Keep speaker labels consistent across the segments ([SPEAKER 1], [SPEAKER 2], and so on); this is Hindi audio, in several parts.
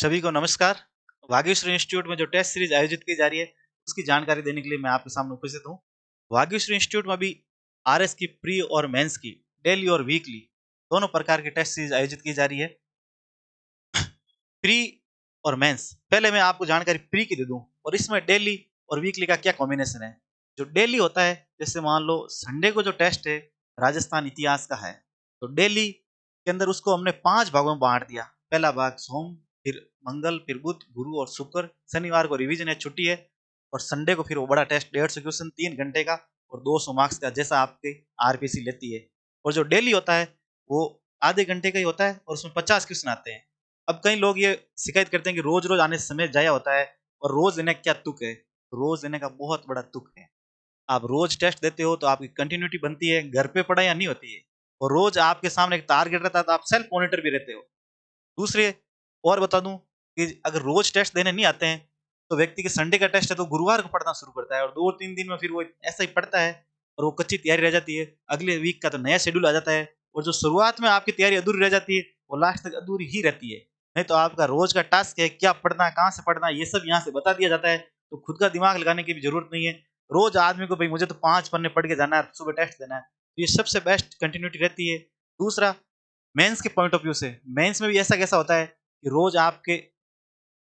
[SPEAKER 1] सभी को नमस्कार। वागीश्वरी इंस्टीट्यूट में जो टेस्ट सीरीज आयोजित की जा रही है, उसकी जानकारी देने के लिए मैं आपके सामने उपस्थित हूँ। वागीश्वरी इंस्टीट्यूट में अभी आरएस की प्री और मेंस की डेली और वीकली दोनों प्रकार की टेस्ट सीरीज आयोजित की जा रही है। प्री और मेंस, पहले मैं आपको जानकारी प्री की दे दूं और इसमें डेली और वीकली का क्या कॉम्बिनेशन है। जो डेली होता है, जैसे मान लो संडे को जो टेस्ट है राजस्थान इतिहास का है, तो डेली के अंदर उसको हमने 5 भागों में बांट दिया। पहला भाग सोम, फिर मंगल, फिर बुध, गुरु और शुक्र। शनिवार को रिवीजन है, छुट्टी है। और संडे को फिर वो बड़ा टेस्ट 150 क्वेश्चन 3 घंटे का और 200 मार्क्स का, जैसा आपके आरपीसी लेती है। और जो डेली होता है वो आधे घंटे का ही होता है और उसमें 50 क्वेश्चन आते हैं। अब कई लोग ये शिकायत करते हैं कि रोज रोज आने से समय जाया होता है और रोज देने का क्या तुक है। रोज देने का बहुत बड़ा तुक है। आप रोज टेस्ट देते हो तो आपकी कंटिन्यूटी बनती है, घर पे पढ़ाई नहीं होती है। और रोज आपके सामने एक टारगेट रहता है तो आप सेल्फ मॉनिटर भी रहते हो। दूसरे और बता दूं कि अगर रोज टेस्ट देने नहीं आते हैं तो व्यक्ति के संडे का टेस्ट है तो गुरुवार को पढ़ना शुरू करता है और 2-3 दिन में फिर वो ऐसा ही पढ़ता है और वो कच्ची तैयारी रह जाती है। अगले वीक का तो नया शेड्यूल आ जाता है और जो शुरुआत में आपकी तैयारी अधूरी रह जाती है वो लास्ट तक अधूरी ही रहती है। नहीं तो आपका रोज का टास्क है, क्या पढ़ना है, कहाँ से पढ़ना है, ये सब यहाँ से बता दिया जाता है। तो खुद का दिमाग लगाने की भी जरूरत नहीं है। रोज आदमी को भाई मुझे तो 5 पन्ने पढ़ के जाना है, सुबह टेस्ट देना है, तो ये सबसे बेस्ट कंटिन्यूटी रहती है। दूसरा, मेंस के पॉइंट ऑफ व्यू से मेंस में भी ऐसा कैसा होता है कि रोज आपके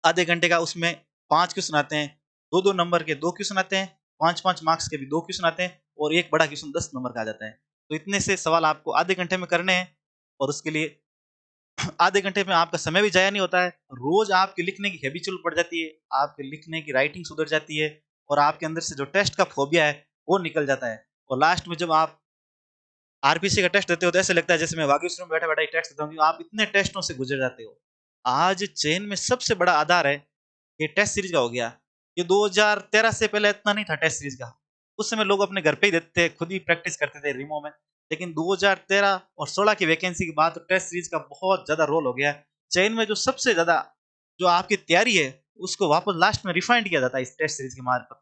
[SPEAKER 1] आधे घंटे का उसमें 5 क्वेश्चन आते हैं, 2-2 नंबर के 2 क्वेश्चन आते हैं, 5-5 मार्क्स के भी 2 क्वेश्चन आते हैं और एक बड़ा क्वेश्चन 10 नंबर का आ जाता है। तो इतने से सवाल आपको आधे घंटे में करने हैं और उसके लिए आधे घंटे में आपका समय भी जाया नहीं होता है। रोज आपकी लिखने की हैबिचुअल बढ़ जाती है, आपके लिखने की राइटिंग सुधर जाती है और आपके अंदर से जो टेस्ट का फोबिया है वो निकल जाता है। और लास्ट में जब आप आरपीसी का टेस्ट देते हो तो ऐसे लगता है जैसे मैं वागीश्वरी में बैठा बैठा टेस्ट देता हूँ। आप इतने टेस्टों से गुजर जाते हो। आज चेन में सबसे बड़ा आधार है ये टेस्ट सीरीज का हो गया। ये 2013 से पहले इतना नहीं था टेस्ट सीरीज का। उस समय लोग अपने घर पे ही देते थे, खुद ही प्रैक्टिस करते थे रिमो में। लेकिन 2013 और 16 की वैकेंसी के बाद तो टेस्ट सीरीज का बहुत ज्यादा रोल हो गया। चयन में जो सबसे ज्यादा जो आपकी तैयारी है उसको वापस लास्ट में रिफाइंड किया जाता है इस टेस्ट सीरीज के मार्फत।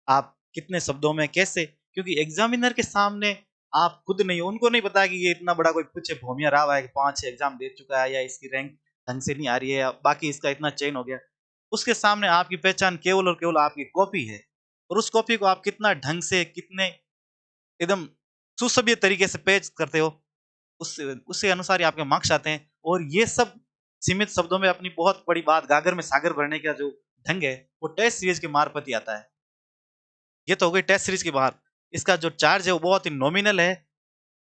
[SPEAKER 1] आप कितने शब्दों में कैसे, क्योंकि एग्जामिनर के सामने आप खुद नहीं, उनको नहीं पता कि ये इतना बड़ा कोई पूछे भूमिया राव है कि 5-6 एग्जाम दे चुका है या इसकी रैंक ढंग से नहीं आ रही है या बाकी इसका इतना चयन हो गया। उसके सामने आपकी पहचान केवल और केवल आपकी कॉपी है और उस कॉपी को आप कितना ढंग से, कितने एकदम सुसभ्य तरीके से पेश करते हो, उससे उससे अनुसार ही आपके मार्क्स आते हैं। और ये सब सीमित शब्दों में अपनी बहुत बड़ी बात गागर में सागर भरने का जो ढंग है वो टेस्ट सीरीज के मार्फत ही आता है। ये तो हो गई टेस्ट सीरीज की बात। इसका जो चार्ज है वो बहुत ही नॉमिनल है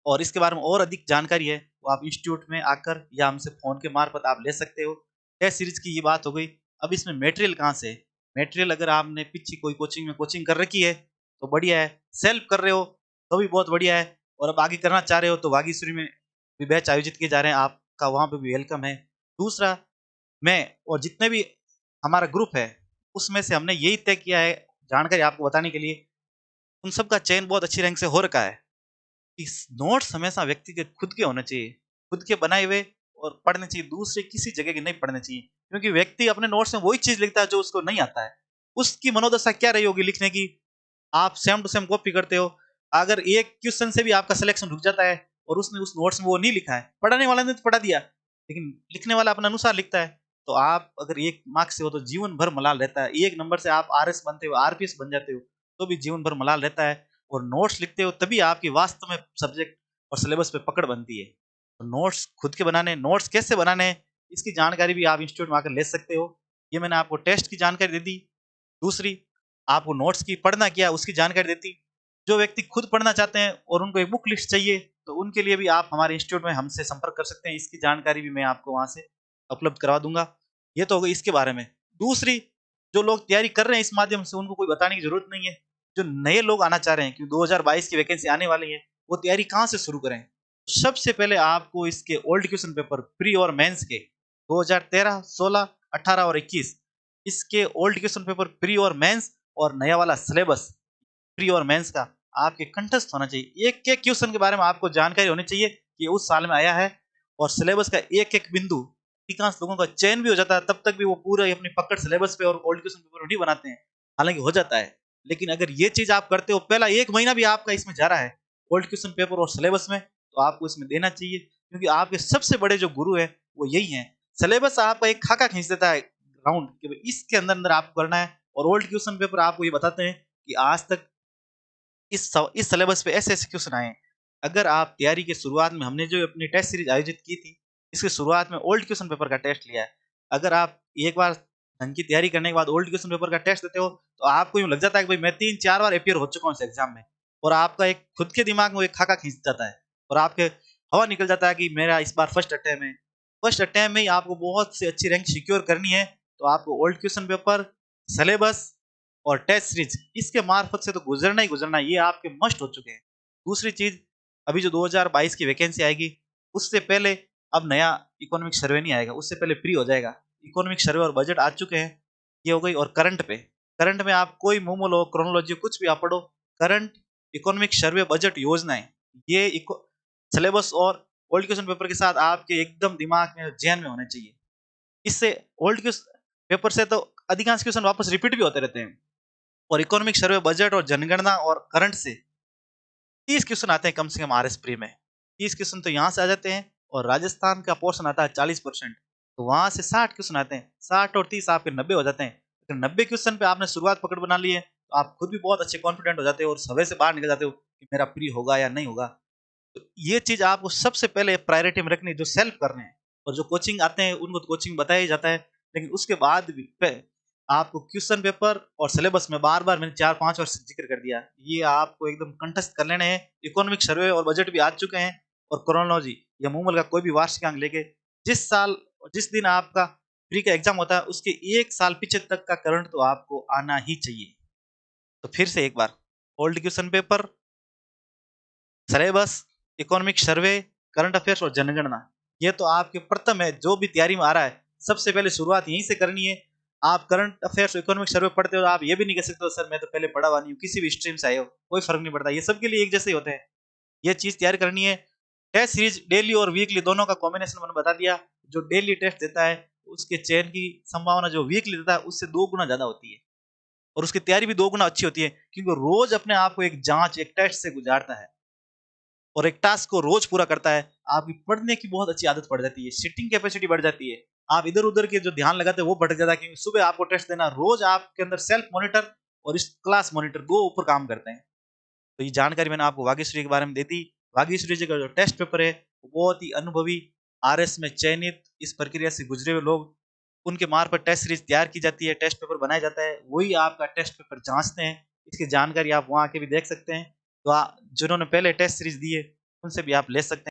[SPEAKER 1] और इसके बारे में और अधिक जानकारी है वो आप इंस्टीट्यूट में आकर या हमसे फोन के मार्फत आप ले सकते हो। टेस्ट सीरीज की ये बात हो गई। अब इसमें मटेरियल कहाँ से है? मटेरियल अगर आपने पीछे कोई कोचिंग में कोचिंग कर रखी है तो बढ़िया है, सेल्फ कर रहे हो तो भी बहुत बढ़िया है और अब आगे करना चाह रहे हो तो वागीश्वरी में भी बैच आयोजित किए जा रहे हैं, आपका वहां पे भी वेलकम है। दूसरा, मैं और जितने भी हमारा ग्रुप है उसमें से हमने यही तय किया है जानकारी आपको बताने के लिए, उन सब का चयन बहुत अच्छी रैंक से हो रखा है। इस नोट्स हमेशा व्यक्ति के खुद के होने चाहिए, खुद के बनाए हुए और पढ़ने चाहिए, दूसरे किसी जगह के नहीं पढ़ने चाहिए। क्योंकि व्यक्ति अपने नोट्स में वही चीज लिखता है जो उसको नहीं आता है। उसकी मनोदशा क्या रही होगी लिखने की, आप सेम टू सेम कॉपी करते हो। अगर एक क्वेश्चन से भी आपका सिलेक्शन रुक जाता है और उसने उस नोट्स में वो नहीं लिखा है, पढ़ाने वाले ने तो पढ़ा दिया लेकिन लिखने वाला अपने अनुसार लिखता है, तो आप अगर एक मार्क्स से हो तो जीवन भर मलाल रहता है। एक नंबर से आप आरएस बनते हो, आरपीएस बन जाते हो तो भी जीवन भर मलाल रहता है। और नोट्स लिखते हो तभी आपकी वास्तव में सब्जेक्ट और सिलेबस पे पकड़ बनती है। तो नोट्स खुद के बनाने, नोट्स कैसे बनाने, इसकी जानकारी भी आप इंस्टीट्यूट में आकर ले सकते हो। ये मैंने आपको टेस्ट की जानकारी दे दी। दूसरी, आपको नोट्स की पढ़ना क्या उसकी जानकारी देती। जो व्यक्ति खुद पढ़ना चाहते हैं और उनको एक बुक लिस्ट चाहिए तो उनके लिए भी आप हमारे इंस्टीट्यूट में हमसे संपर्क कर सकते हैं। इसकी जानकारी भी मैं आपको वहां से उपलब्ध करवा दूंगा। ये तो हो गई इसके बारे में। दूसरी, जो लोग तैयारी कर रहे हैं इस माध्यम से उनको कोई बताने की जरूरत नहीं है। जो नए लोग आना चाह रहे हैं कि 2022 की वैकेंसी आने वाली है, वो तैयारी कहाँ से शुरू करें। सबसे पहले आपको इसके ओल्ड क्वेश्चन पेपर प्री और मेंस के 2013, 16, 18 और 21, इसके ओल्ड क्वेश्चन पेपर प्री और मेंस और नया वाला सिलेबस प्री और मेंस का आपके कंठस्थ होना चाहिए। एक एक क्वेश्चन के बारे में आपको जानकारी होनी चाहिए कि उस साल में आया है। और सिलेबस का एक एक बिंदु, अधिकांश लोगों का चयन भी हो जाता है तब तक भी वो पूरा अपनी पकड़ सिलेबस पे और ओल्ड क्वेश्चन पेपर नहीं बनाते हैं, हालांकि हो जाता है। लेकिन अगर ये चीज आप करते हो, पहला 1 महीना भी आपका इसमें जा रहा है ओल्ड क्वेश्चन पेपर और सिलेबस में, तो आपको इसमें देना चाहिए। क्योंकि आपके सबसे बड़े जो गुरु है वो यही है। सिलेबस आपका एक खाका खींच देता है, राउंड कि भाई इसके अंदर अंदर आपको करना है। और ओल्ड क्वेश्चन पेपर आपको ये बताते हैं कि आज तक इस सिलेबस पे ऐसे ऐसे क्वेश्चन आए हैं। अगर आप तैयारी के शुरुआत में हमने जो अपनी टेस्ट सीरीज आयोजित की थी, इसके शुरुआत में ओल्ड क्वेश्चन पेपर का टेस्ट लिया है। अगर आप एक बार ढंग की तैयारी करने के बाद ओल्ड क्वेश्चन पेपर का टेस्ट देते हो तो आपको यूं लग जाता है कि भाई मैं 3-4 बार अपियर हो चुका हूं इस एग्जाम में। और आपका एक खुद के दिमाग में एक खाका खींच जाता है और आपके हवा निकल जाता है कि मेरा इस बार फर्स्ट अटेम्प्ट है। फर्स्ट अटेम्प्ट में ही आपको बहुत सी अच्छी रैंक सिक्योर करनी है, तो आपको ओल्ड क्वेश्चन पेपर, सिलेबस और टेस्ट सीरीज इसके मार्फत से तो गुजरना ही गुजरना है, ये आपके मस्ट हो चुके हैं। दूसरी चीज, अभी जो 2022 की वैकेंसी आएगी उससे पहले अब नया इकोनॉमिक सर्वे नहीं आएगा, उससे पहले प्री हो जाएगा। इकोनॉमिक सर्वे और बजट आ चुके हैं, ये हो गई। और करंट में आप कोई मूमूल हो, क्रोनोलॉजी कुछ भी आप पढ़ो, करंट, इकोनॉमिक सर्वे, बजट योजनाएं, ये सिलेबस और ओल्ड क्वेश्चन पेपर के साथ आपके एकदम दिमाग में, जहन में होने चाहिए। इससे ओल्ड क्वेश्चन पेपर से तो अधिकांश क्वेश्चन वापस रिपीट भी होते रहते हैं। और इकोनॉमिक सर्वे, बजट और जनगणना और करंट से 30 क्वेश्चन आते हैं कम से कम आरएस प्री में। 30 क्वेश्चन तो यहाँ से आ जाते हैं। और राजस्थान का पोर्शन आता है 40%, तो वहां से 60 क्वेश्चन आते हैं। 60 और 30 आपके 90 हो जाते हैं। अगर 90 क्वेश्चन पे आपने शुरुआत पकड़ बना ली है तो आप खुद भी बहुत अच्छे कॉन्फिडेंट हो जाते हो और सभे से बाहर निकल जाते हो कि मेरा प्री होगा या नहीं होगा। तो ये चीज आपको सबसे पहले प्रायोरिटी में रखनी है, जो सेल्फ करने हैं। और जो कोचिंग आते हैं उनको तो कोचिंग बताया ही जाता है, लेकिन उसके बाद भी आपको क्वेश्चन पेपर और सिलेबस में बार बार मैंने 4-5 वर्ष जिक्र कर दिया, ये आपको एकदम कंठस्थ कर लेने हैं। इकोनॉमिक सर्वे और बजट भी आ चुके हैं। और क्रोनोलॉजी या मूमल का कोई भी वार्षिकांक लेके जिस साल जिस दिन आपका प्री का एग्जाम होता है उसके 1 साल पीछे तक का करंट तो आपको आना ही चाहिए। तो फिर से एक बार, old question paper, syllabus, economic survey, current affairs और जनगणना, ये तो आपके प्रथम है। जो भी तैयारी में आ रहा है सबसे पहले शुरुआत यहीं से करनी है। आप करंट अफेयर्स, इकोनॉमिक सर्वे पढ़ते हो तो आप ये भी नहीं कह सकते हो सर मैं तो पहले पढ़ा हुआ नहीं हूँ, किसी भी स्ट्रीम से आए हो कोई फर्क नहीं पड़ता, ये सबके लिए एक जैसे ही होते हैं। ये चीज तैयार करनी है। टेस्ट सीरीज डेली और वीकली दोनों का कॉम्बिनेशन मैंने बता दिया। जो डेली टेस्ट देता है उसके चयन की संभावना जो वीकली देता है उससे 2 गुना ज्यादा होती है। और उसकी तैयारी भी 2 गुना अच्छी होती है, क्योंकि रोज अपने आप को एक जांच, एक टेस्ट से गुजारता है और एक टास्क को रोज पूरा करता है। आपकी पढ़ने की बहुत अच्छी आदत पड़ जाती है, सिटिंग कैपेसिटी बढ़ जाती है। आप इधर उधर के जो ध्यान लगाते हैं वो बढ़ जाता है, क्योंकि सुबह आपको टेस्ट देना, रोज आपके अंदर सेल्फ मॉनिटर और इस क्लास मॉनिटर दो ऊपर काम करते हैं। तो ये जानकारी मैंने आपको वागीश्वरी के बारे में दे दी। वागीश्वरी जी का जो टेस्ट पेपर है वो बहुत ही अनुभवी, आरएस में चयनित, इस प्रक्रिया से गुजरे हुए लोग, उनके मार्फत टेस्ट सीरीज तैयार की जाती है, टेस्ट पेपर बनाया जाता है, वही आपका टेस्ट पेपर जांचते हैं। इसकी जानकारी आप वहां आके भी देख सकते हैं। तो जिन्होंने पहले टेस्ट सीरीज दी है उनसे भी आप ले सकते हैं।